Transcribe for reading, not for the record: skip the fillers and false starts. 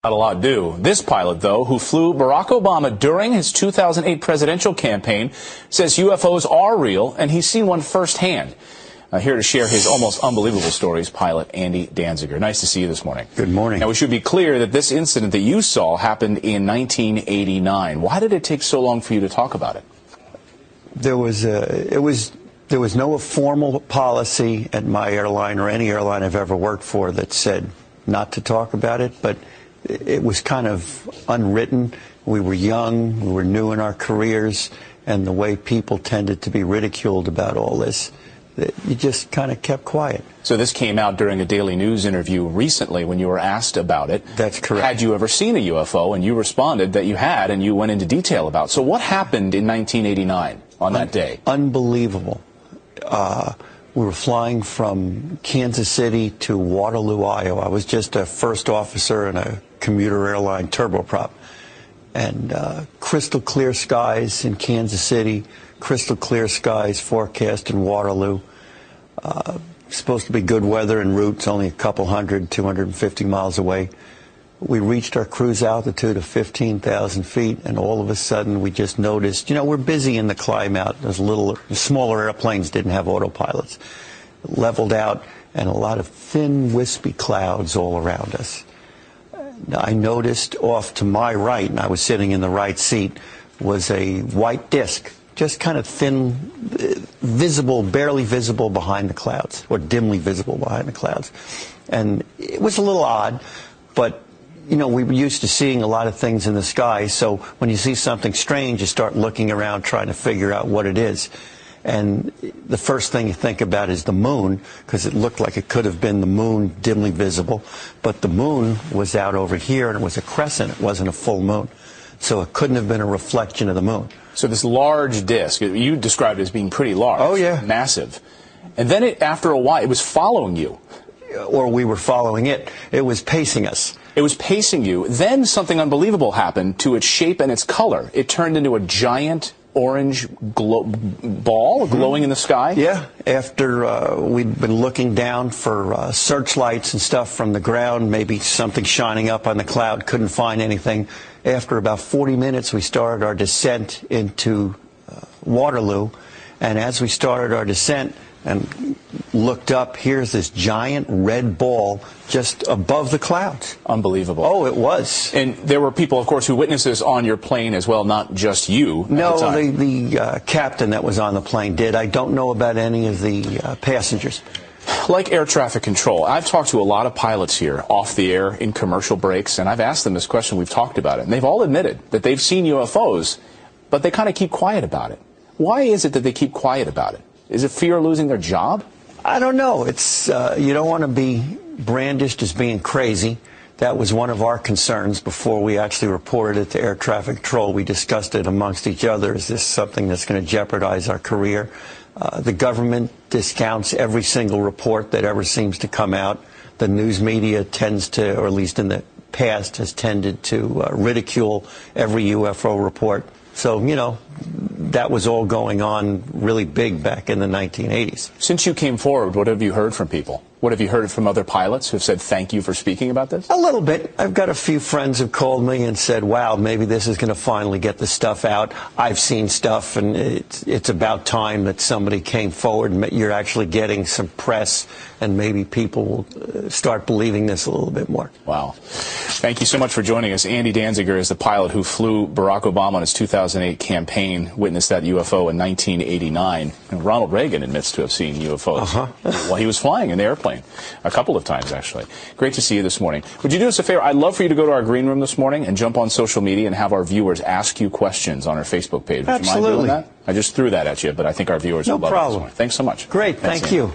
Not a lot do. This pilot, though, who flew Barack Obama during his 2008 presidential campaign, says UFOs are real, and he's seen one firsthand. Here to share his almost unbelievable stories, pilot Andy Danziger. Nice to see you this morning. Good morning. Now, we should be clear that this incident that you saw happened in 1989. Why did it take so long for you to talk about it? There was no formal policy at my airline or any airline I've ever worked for that said not to talk about it, but it was kind of unwritten. We were young, we were new in our careers, and the way people tended to be ridiculed about all this, you just kind of kept quiet. So this came out during a Daily News interview recently when you were asked about it. That's correct. Had you ever seen a UFO? And you responded that you had, and you went into detail about it. So what happened in 1989 on that day? Unbelievable. We were flying from Kansas City to Waterloo, Iowa. I was just a first officer in a commuter airline turboprop. And crystal clear skies in Kansas City, crystal clear skies forecast in Waterloo. Supposed to be good weather en route. It's only a couple 250 miles away. We reached our cruise altitude of 15,000 feet, and all of a sudden we just noticed, we're busy in the climb out. Those smaller airplanes didn't have autopilots. Leveled out, and a lot of thin, wispy clouds all around us. I noticed off to my right, and I was sitting in the right seat, was a white disc, just kind of thin, visible, barely visible behind the clouds, or dimly visible behind the clouds. And it was a little odd, but we were used to seeing a lot of things in the sky, so when you see something strange, you start looking around trying to figure out what it is. And the first thing you think about is the moon, because it looked like it could have been the moon dimly visible, but the moon was out over here, and it was a crescent. It wasn't a full moon, so it couldn't have been a reflection of the moon. So this large disk, you described it as being pretty large. Oh, yeah. Massive. And then after a while, it was following you. Or we were following it. It was pacing us. It was pacing you. Then something unbelievable happened to its shape and its color. It turned into a giant orange ball glowing in the sky? Yeah. After we'd been looking down for searchlights and stuff from the ground, maybe something shining up on the cloud, couldn't find anything. After about 40 minutes, we started our descent into Waterloo. And as we started our descent and looked up, here's this giant red ball just above the clouds. Unbelievable. Oh, it was. And there were people, of course, who witnessed this on your plane as well, not just you. No, the captain that was on the plane did. I don't know about any of the passengers. Like air traffic control, I've talked to a lot of pilots here off the air in commercial breaks, and I've asked them this question. We've talked about it, and they've all admitted that they've seen UFOs, but they kind of keep quiet about it. Why is it that they keep quiet about it? Is it fear of losing their job? I don't know. It's you don't want to be brandished as being crazy. That was one of our concerns before we actually reported it to air traffic control. We discussed it amongst each other. Is this something that's going to jeopardize our career? The government discounts every single report that ever seems to come out. The news media tends to, or at least in the past, has tended to ridicule every UFO report. So, that was all going on really big back in the 1980s. Since you came forward, what have you heard from people? What have you heard from other pilots who have said thank you for speaking about this? A little bit. I've got a few friends who called me and said, wow, maybe this is going to finally get the stuff out. I've seen stuff, and it's about time that somebody came forward and you're actually getting some press, and maybe people will start believing this a little bit more. Wow. Thank you so much for joining us. Andy Danziger is the pilot who flew Barack Obama on his 2008 campaign, witnessed that UFO in 1989. And Ronald Reagan admits to have seen UFOs while he was flying in the airplane. A couple of times, actually. Great to see you this morning. Would you do us a favor? I'd love for you to go to our green room this morning and jump on social media and have our viewers ask you questions on our Facebook page. Would Absolutely. you mind doing that? I just threw that at you, but I think our viewers would love it this morning. Thanks so much. Great. Thank you.